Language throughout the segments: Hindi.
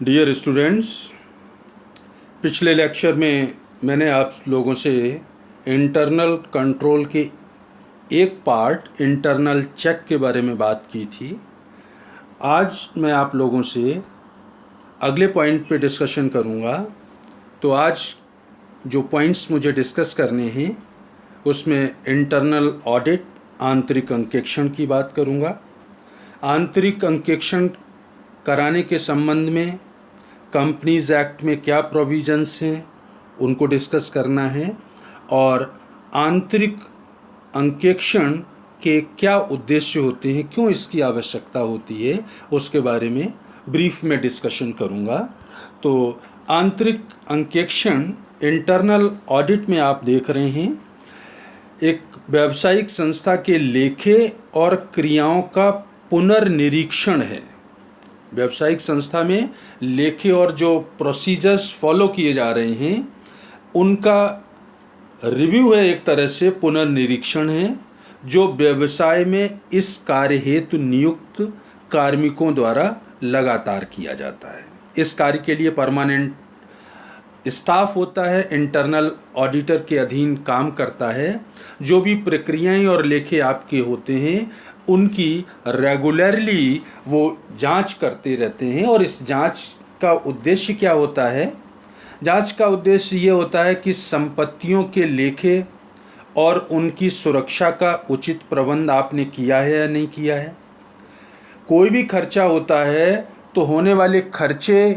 डियर स्टूडेंट्स, पिछले लेक्चर में मैंने आप लोगों से इंटरनल कंट्रोल के एक पार्ट इंटरनल चेक के बारे में बात की थी। आज मैं आप लोगों से अगले पॉइंट पे डिस्कशन करूँगा। तो आज जो पॉइंट्स मुझे डिस्कस करने हैं उसमें इंटरनल ऑडिट, आंतरिक अंकेक्षण की बात करूँगा। आंतरिक अंकेक्षण कराने के संबंध में कंपनीज एक्ट में क्या प्रोविजंस हैं उनको डिस्कस करना है, और आंतरिक अंकेक्षण के क्या उद्देश्य होते हैं, क्यों इसकी आवश्यकता होती है, उसके बारे में ब्रीफ में डिस्कशन करूंगा। तो आंतरिक अंकेक्षण इंटरनल ऑडिट में आप देख रहे हैं एक व्यावसायिक संस्था के लेखे और क्रियाओं का पुनर्निरीक्षण है। व्यावसायिक संस्था में लेखे और जो प्रोसीजर्स फॉलो किए जा रहे हैं उनका रिव्यू है, एक तरह से पुनर्निरीक्षण है, जो व्यवसाय में इस कार्य हेतु नियुक्त कार्मिकों द्वारा लगातार किया जाता है। इस कार्य के लिए परमानेंट स्टाफ होता है, इंटरनल ऑडिटर के अधीन काम करता है। जो भी प्रक्रियाएं और लेखे आपके होते हैं उनकी रेगुलरली वो जांच करते रहते हैं। और इस जांच का उद्देश्य क्या होता है? जांच का उद्देश्य ये होता है कि संपत्तियों के लेखे और उनकी सुरक्षा का उचित प्रबंध आपने किया है या नहीं किया है। कोई भी खर्चा होता है तो होने वाले खर्चे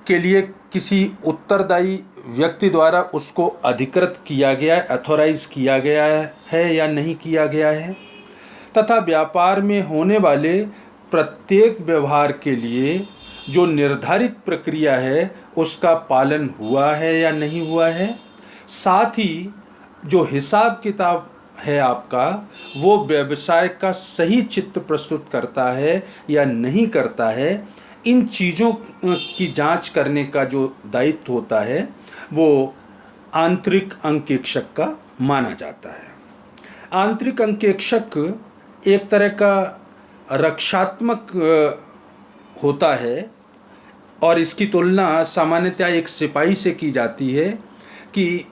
के लिए किसी उत्तरदायी व्यक्ति द्वारा उसको अधिकृत किया गया, अथॉराइज किया गया है या नहीं किया गया है, तथा व्यापार में होने वाले प्रत्येक व्यवहार के लिए जो निर्धारित प्रक्रिया है उसका पालन हुआ है या नहीं हुआ है। साथ ही जो हिसाब किताब है आपका, वो व्यवसाय का सही चित्र प्रस्तुत करता है या नहीं करता है। इन चीज़ों की जांच करने का जो दायित्व होता है वो आंतरिक अंकेक्षक का माना जाता है। आंतरिक अंकेक्षक एक तरह का रक्षात्मक होता है और इसकी तुलना सामान्यतः एक सिपाही से की जाती है कि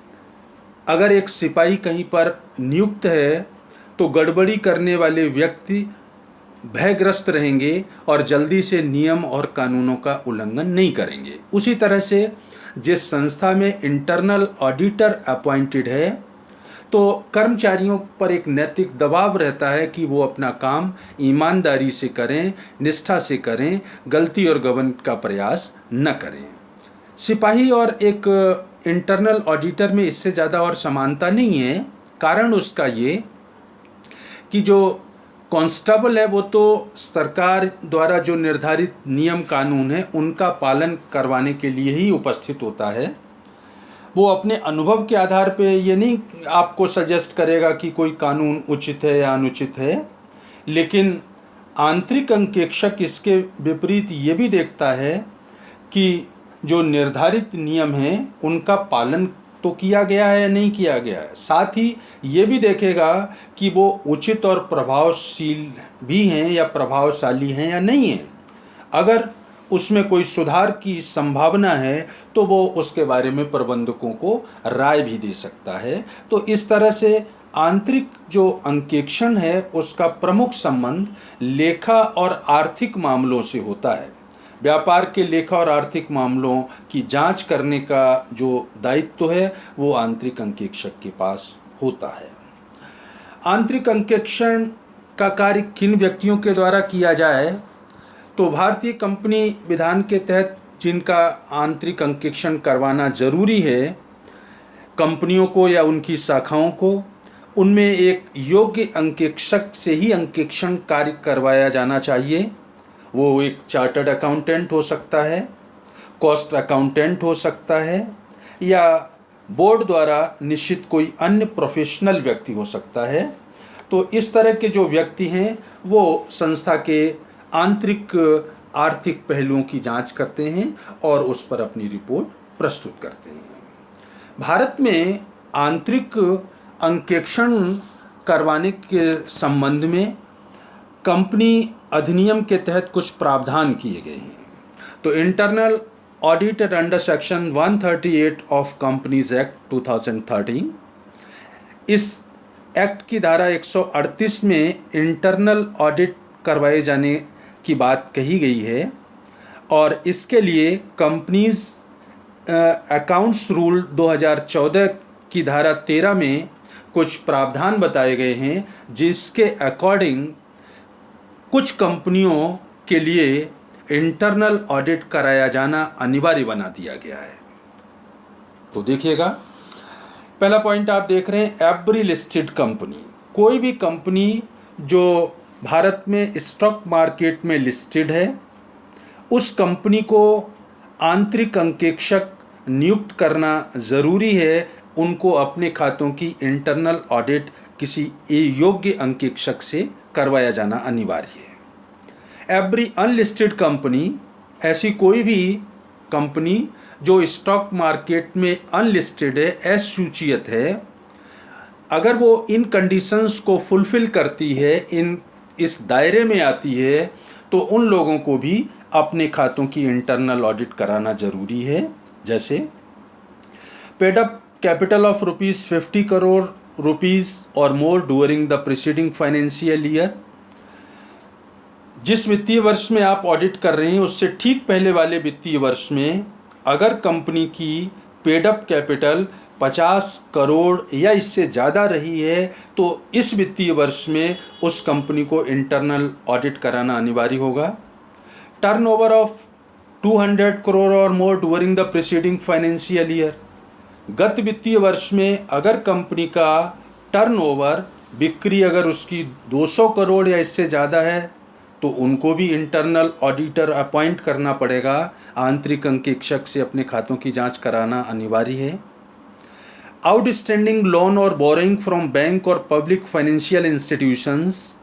अगर एक सिपाही कहीं पर नियुक्त है तो गड़बड़ी करने वाले व्यक्ति भयग्रस्त रहेंगे और जल्दी से नियम और कानूनों का उल्लंघन नहीं करेंगे। उसी तरह से जिस संस्था में इंटरनल ऑडिटर अपॉइंटेड है तो कर्मचारियों पर एक नैतिक दबाव रहता है कि वो अपना काम ईमानदारी से करें, निष्ठा से करें, गलती और गबन का प्रयास न करें। सिपाही और एक इंटरनल ऑडिटर में इससे ज़्यादा और समानता नहीं है। कारण उसका ये कि जो कांस्टेबल है वो तो सरकार द्वारा जो निर्धारित नियम कानून है उनका पालन करवाने के लिए ही उपस्थित होता है। वो अपने अनुभव के आधार पे ये नहीं आपको सजेस्ट करेगा कि कोई कानून उचित है या अनुचित है। लेकिन आंतरिक अंकेक्षक इसके विपरीत ये भी देखता है कि जो निर्धारित नियम हैं उनका पालन तो किया गया है या नहीं किया गया है। साथ ही ये भी देखेगा कि वो उचित और प्रभावशील भी हैं या प्रभावशाली हैं या नहीं हैं। अगर उसमें कोई सुधार की संभावना है तो वो उसके बारे में प्रबंधकों को राय भी दे सकता है। तो इस तरह से आंतरिक जो अंकेक्षण है उसका प्रमुख संबंध लेखा और आर्थिक मामलों से होता है। व्यापार के लेखा और आर्थिक मामलों की जांच करने का जो दायित्व है वो आंतरिक अंकेक्षक के पास होता है। आंतरिक अंकेक्षण का कार्य किन व्यक्तियों के द्वारा किया जाए तो भारतीय कंपनी विधान के तहत जिनका आंतरिक अंकेक्षण करवाना जरूरी है, कंपनियों को या उनकी शाखाओं को, उनमें एक योग्य अंकेक्षक से ही अंकेक्षण कार्य करवाया जाना चाहिए। वो एक चार्टर्ड अकाउंटेंट हो सकता है, कॉस्ट अकाउंटेंट हो सकता है, या बोर्ड द्वारा निश्चित कोई अन्य प्रोफेशनल व्यक्ति हो सकता है। तो इस तरह के जो व्यक्ति हैं वो संस्था के आंतरिक आर्थिक पहलुओं की जांच करते हैं और उस पर अपनी रिपोर्ट प्रस्तुत करते हैं। भारत में आंतरिक अंकेक्षण करवाने के संबंध में कंपनी अधिनियम के तहत कुछ प्रावधान किए गए हैं। तो internal audit under section 138 of companies act 2013, इस एक्ट की धारा 138 में इंटरनल ऑडिट करवाए जाने की बात कही गई है और इसके लिए कंपनीज अकाउंट्स रूल 2014 की धारा 13 में कुछ प्रावधान बताए गए हैं, जिसके अकॉर्डिंग कुछ कंपनियों के लिए इंटरनल ऑडिट कराया जाना अनिवार्य बना दिया गया है। तो देखिएगा, पहला पॉइंट आप देख रहे हैं, एवरी लिस्टेड कंपनी, कोई भी कंपनी जो भारत में स्टॉक मार्केट में लिस्टेड है, उस कंपनी को आंतरिक अंकेक्षक नियुक्त करना ज़रूरी है। उनको अपने खातों की इंटरनल ऑडिट किसी योग्य अंकेक्षक से करवाया जाना अनिवार्य है। एवरी अनलिस्टेड कंपनी, ऐसी कोई भी कंपनी जो स्टॉक मार्केट में अनलिस्टेड है, असूचित है, अगर वो इन कंडीशंस को फुलफिल करती है, इस दायरे में आती है, तो उन लोगों को भी अपने खातों की इंटरनल ऑडिट कराना ज़रूरी है। जैसे paid up capital of ₹50 crore और more during the preceding financial year, जिस वित्तीय वर्ष में आप ऑडिट कर रहे हैं उससे ठीक पहले वाले वित्तीय वर्ष में अगर कंपनी की पेड अप कैपिटल 50 करोड़ या इससे ज़्यादा रही है, तो इस वित्तीय वर्ष में उस कंपनी को इंटरनल ऑडिट कराना अनिवार्य होगा। टर्नओवर ऑफ 200 करोड़ और more during the preceding financial year, गत वित्तीय वर्ष में अगर कंपनी का टर्नओवर, बिक्री अगर उसकी 200 करोड़ या इससे ज़्यादा है, तो उनको भी इंटरनल ऑडिटर अपॉइंट करना पड़ेगा। आंतरिक अंकेक्षक से अपने खातों की जांच कराना अनिवार्य है। आउटस्टैंडिंग लोन और बोरोइंग फ्रॉम बैंक और public financial institutions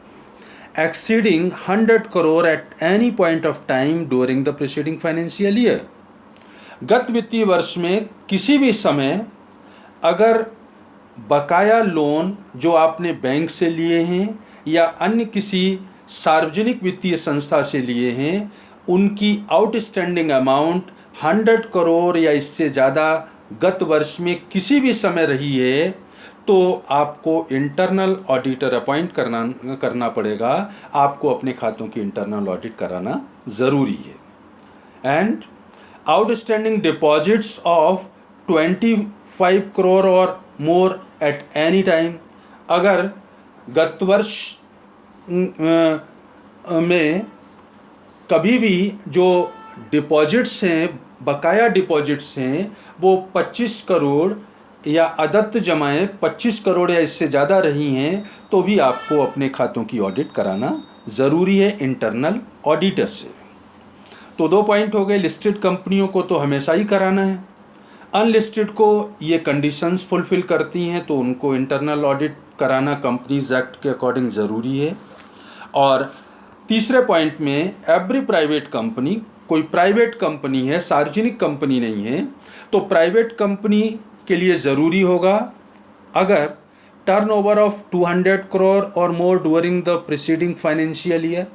exceeding 100 crore at any point of time during the preceding financial year, गत वित्तीय वर्ष में किसी भी समय अगर बकाया लोन जो आपने बैंक से लिए हैं या अन्य किसी सार्वजनिक वित्तीय संस्था से लिए हैं, उनकी आउटस्टैंडिंग अमाउंट 100 करोड़ या इससे ज़्यादा गत वर्ष में किसी भी समय रही है, तो आपको इंटरनल ऑडिटर अपॉइंट करना पड़ेगा। आपको अपने खातों की इंटरनल ऑडिट कराना ज़रूरी है। And outstanding deposits of 25 crore और मोर एट एनी टाइम, अगर गत वर्ष में कभी भी जो डिपॉजिट्स हैं, बकाया डिपॉजिट्स हैं, वो 25 करोड़ या अदत्त जमाएं 25 करोड़ या इससे ज़्यादा रही हैं, तो भी आपको अपने खातों की ऑडिट कराना ज़रूरी है इंटरनल ऑडिटर से। तो 2 पॉइंट हो गए, लिस्टेड कंपनियों को तो हमेशा ही कराना है, अनलिस्टेड को ये कंडीशंस फुलफिल करती हैं तो उनको इंटरनल ऑडिट कराना कंपनीज एक्ट के अकॉर्डिंग ज़रूरी है। और तीसरे पॉइंट में एवरी प्राइवेट कंपनी, कोई प्राइवेट कंपनी है, सार्वजनिक कंपनी नहीं है, तो प्राइवेट कंपनी के लिए ज़रूरी होगा अगर टर्नओवर ऑफ 200 करोड़ और more during the preceding financial year,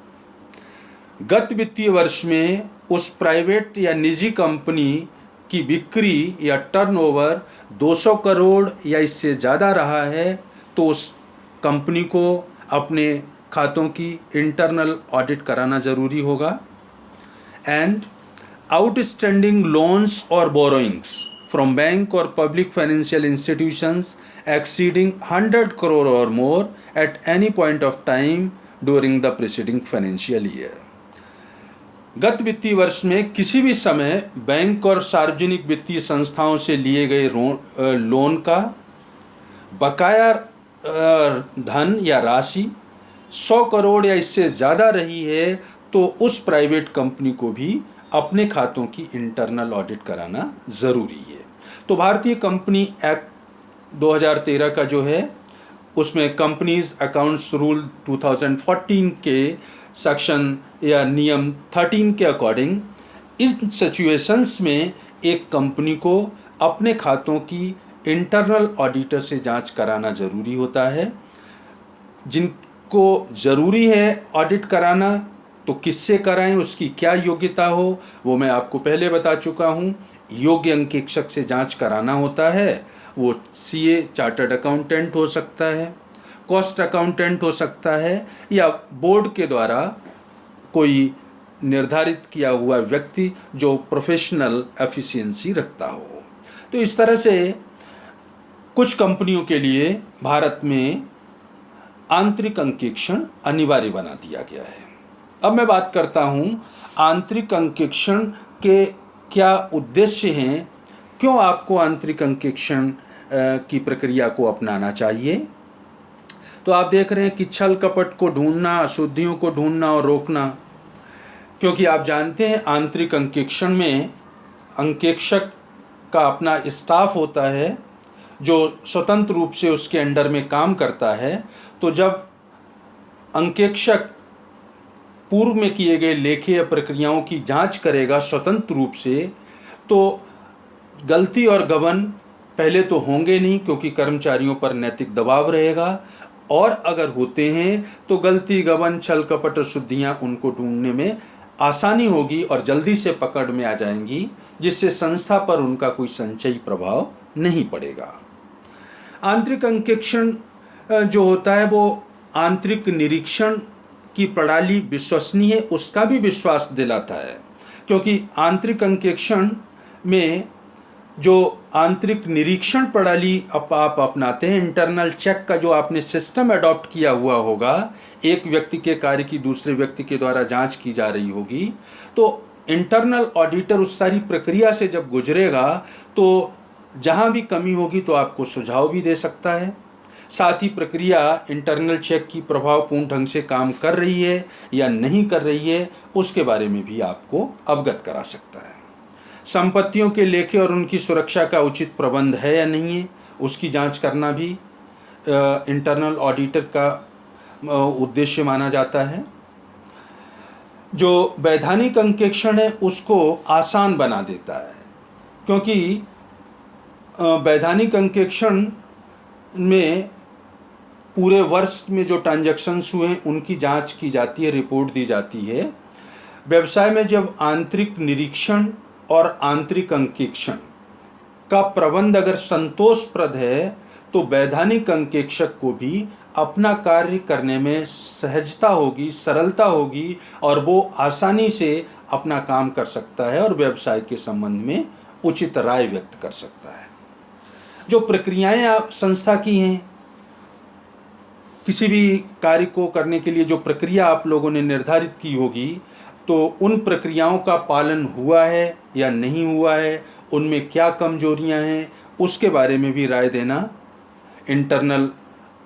गत वित्तीय वर्ष में उस प्राइवेट या निजी कंपनी की बिक्री या टर्नओवर 200 करोड़ या इससे ज़्यादा रहा है, तो उस कंपनी को अपने खातों की इंटरनल ऑडिट कराना ज़रूरी होगा। एंड आउटस्टैंडिंग लोन्स और borrowings from bank or public financial institutions exceeding 100 crore or more at any point of time during the preceding financial year, गत वित्तीय वर्ष में किसी भी समय बैंक और सार्वजनिक वित्तीय संस्थाओं से लिए गए लोन का बकाया धन या राशि 100 करोड़ या इससे ज़्यादा रही है, तो उस प्राइवेट कंपनी को भी अपने खातों की इंटरनल ऑडिट कराना ज़रूरी है। तो भारतीय कंपनी एक्ट 2013 का जो है, उसमें कंपनीज अकाउंट्स रूल 2014 के सेक्शन या नियम 13 के अकॉर्डिंग इन सिचुएशंस में एक कंपनी को अपने खातों की इंटरनल ऑडिटर से जांच कराना ज़रूरी होता है। जिनको ज़रूरी है ऑडिट कराना, तो किससे कराएं, उसकी क्या योग्यता हो, वो मैं आपको पहले बता चुका हूँ। योग्य अंकेक्षक से जांच कराना होता है। वो सीए, चार्टर्ड अकाउंटेंट हो सकता है, कॉस्ट अकाउंटेंट हो सकता है, या बोर्ड के द्वारा कोई निर्धारित किया हुआ व्यक्ति जो प्रोफेशनल एफिशिएंसी रखता हो। तो इस तरह से कुछ कंपनियों के लिए भारत में आंतरिक अंकेक्षण अनिवार्य बना दिया गया है। अब मैं बात करता हूँ आंतरिक अंकेक्षण के क्या उद्देश्य हैं, क्यों आपको आंतरिक अंकेक्षण की प्रक्रिया को अपनाना चाहिए। तो आप देख रहे हैं कि छल कपट को ढूंढना, अशुद्धियों को ढूंढना और रोकना, क्योंकि आप जानते हैं आंतरिक अंकेक्षण में अंकेक्षक का अपना स्टाफ होता है जो स्वतंत्र रूप से उसके अंडर में काम करता है। तो जब अंकेक्षक पूर्व में किए गए लेखे प्रक्रियाओं की जांच करेगा स्वतंत्र रूप से, तो गलती और गबन पहले तो होंगे नहीं, क्योंकि कर्मचारियों पर नैतिक दबाव रहेगा, और अगर होते हैं तो गलती, गबन, छल कपट और शुद्धियां उनको ढूंढने में आसानी होगी और जल्दी से पकड़ में आ जाएंगी, जिससे संस्था पर उनका कोई संचयी प्रभाव नहीं पड़ेगा। आंतरिक अंकेक्षण जो होता है वो आंतरिक निरीक्षण की प्रणाली विश्वसनीय है उसका भी विश्वास दिलाता है, क्योंकि आंतरिक अंकेक्षण में जो आंतरिक निरीक्षण प्रणाली आप अपनाते हैं, इंटरनल चेक का जो आपने सिस्टम अडॉप्ट किया हुआ होगा, एक व्यक्ति के कार्य की दूसरे व्यक्ति के द्वारा जांच की जा रही होगी, तो इंटरनल ऑडिटर उस सारी प्रक्रिया से जब गुजरेगा तो जहां भी कमी होगी तो आपको सुझाव भी दे सकता है। साथ ही प्रक्रिया इंटरनल चेक की प्रभावपूर्ण ढंग से काम कर रही है या नहीं कर रही है, उसके बारे में भी आपको अवगत करा सकता है। संपत्तियों के लेखे और उनकी सुरक्षा का उचित प्रबंध है या नहीं है, उसकी जांच करना भी इंटरनल ऑडिटर का उद्देश्य माना जाता है। जो वैधानिक अंकेक्षण है उसको आसान बना देता है, क्योंकि वैधानिक अंकेक्षण में पूरे वर्ष में जो ट्रांजैक्शंस हुए हैं उनकी जांच की जाती है, रिपोर्ट दी जाती है। व्यवसाय में जब आंतरिक निरीक्षण और आंतरिक अंकेक्षण का प्रबंध अगर संतोषप्रद है तो वैधानिक अंकेक्षक को भी अपना कार्य करने में सहजता होगी, सरलता होगी, और वो आसानी से अपना काम कर सकता है और व्यवसाय के संबंध में उचित राय व्यक्त कर सकता है। जो प्रक्रियाएं आप संस्था की हैं, किसी भी कार्य को करने के लिए जो प्रक्रिया आप लोगों ने निर्धारित की होगी, तो उन प्रक्रियाओं का पालन हुआ है या नहीं हुआ है, उनमें क्या कमजोरियां हैं, उसके बारे में भी राय देना इंटरनल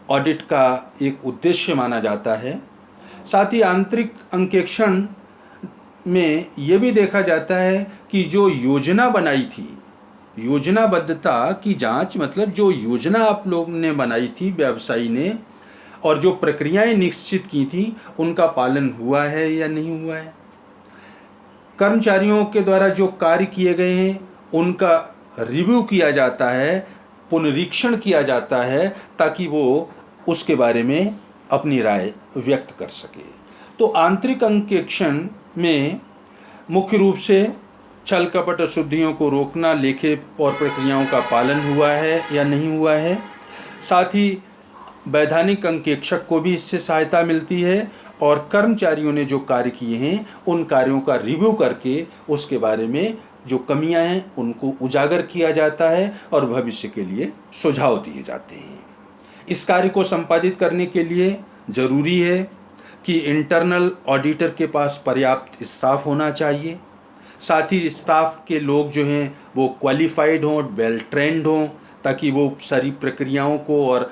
ऑडिट का एक उद्देश्य माना जाता है। साथ ही आंतरिक अंकेक्षण में ये भी देखा जाता है कि जो योजना बनाई थी, योजनाबद्धता की जांच, मतलब जो योजना आप लोगों ने बनाई थी व्यवसायी ने, और जो प्रक्रियाएं निश्चित की थी उनका पालन हुआ है या नहीं हुआ है। कर्मचारियों के द्वारा जो कार्य किए गए हैं उनका रिव्यू किया जाता है, पुनरीक्षण किया जाता है, ताकि वो उसके बारे में अपनी राय व्यक्त कर सके। तो आंतरिक अंकेक्षण में मुख्य रूप से छल कपट अशुद्धियों को रोकना, लेखे और प्रक्रियाओं का पालन हुआ है या नहीं हुआ है। साथ ही वैधानिक अंकेक्षक को भी इससे सहायता मिलती है, और कर्मचारियों ने जो कार्य किए हैं उन कार्यों का रिव्यू करके उसके बारे में जो कमियां हैं उनको उजागर किया जाता है और भविष्य के लिए सुझाव दिए जाते हैं। इस कार्य को संपादित करने के लिए ज़रूरी है कि इंटरनल ऑडिटर के पास पर्याप्त स्टाफ होना चाहिए। साथ ही स्टाफ के लोग जो हैं वो क्वालिफाइड हों, वेल ट्रेंड हों, ताकि वो सारी प्रक्रियाओं को और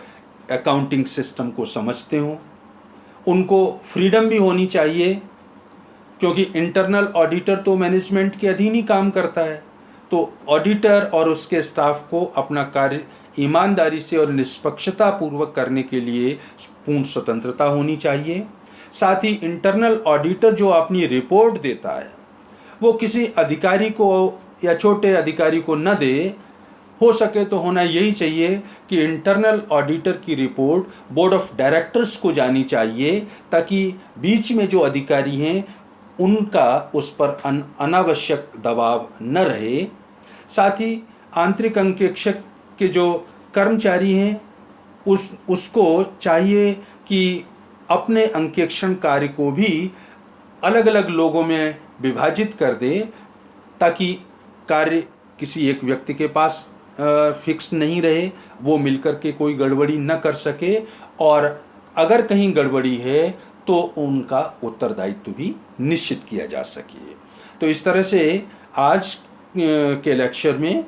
अकाउंटिंग सिस्टम को समझते हों। उनको फ्रीडम भी होनी चाहिए, क्योंकि इंटरनल ऑडिटर तो मैनेजमेंट के अधीन ही काम करता है। तो ऑडिटर और उसके स्टाफ को अपना कार्य ईमानदारी से और निष्पक्षता पूर्वक करने के लिए पूर्ण स्वतंत्रता होनी चाहिए। साथ ही इंटरनल ऑडिटर जो अपनी रिपोर्ट देता है वो किसी अधिकारी को या छोटे अधिकारी को न दे। हो सके तो होना यही चाहिए कि इंटरनल ऑडिटर की रिपोर्ट बोर्ड ऑफ डायरेक्टर्स को जानी चाहिए, ताकि बीच में जो अधिकारी हैं उनका उस पर अनावश्यक दबाव न रहे। साथ ही आंतरिक अंकेक्षक के जो कर्मचारी हैं उसको चाहिए कि अपने अंकेक्षण कार्य को भी अलग अलग लोगों में विभाजित कर दे, ताकि कार्य किसी एक व्यक्ति के पास फिक्स नहीं रहे, वो मिलकर के कोई गड़बड़ी न कर सके, और अगर कहीं गड़बड़ी है तो उनका उत्तरदायित्व भी निश्चित किया जा सके। तो इस तरह से आज के लेक्चर में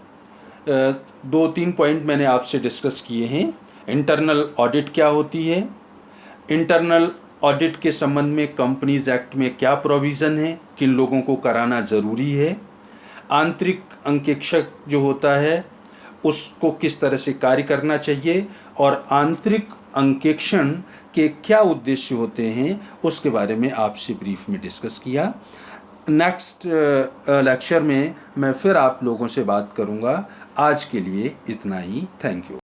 2-3 पॉइंट मैंने आपसे डिस्कस किए हैं। इंटरनल ऑडिट क्या होती है, इंटरनल ऑडिट के संबंध में कंपनीज एक्ट में क्या प्रोविज़न है, किन लोगों को कराना ज़रूरी है, आंतरिक अंकेक्षक जो होता है उसको किस तरह से कार्य करना चाहिए, और आंतरिक अंकेक्षण के क्या उद्देश्य होते हैं उसके बारे में आपसे ब्रीफ में डिस्कस किया। नेक्स्ट लेक्चर में मैं फिर आप लोगों से बात करूंगा। आज के लिए इतना ही। Thank you.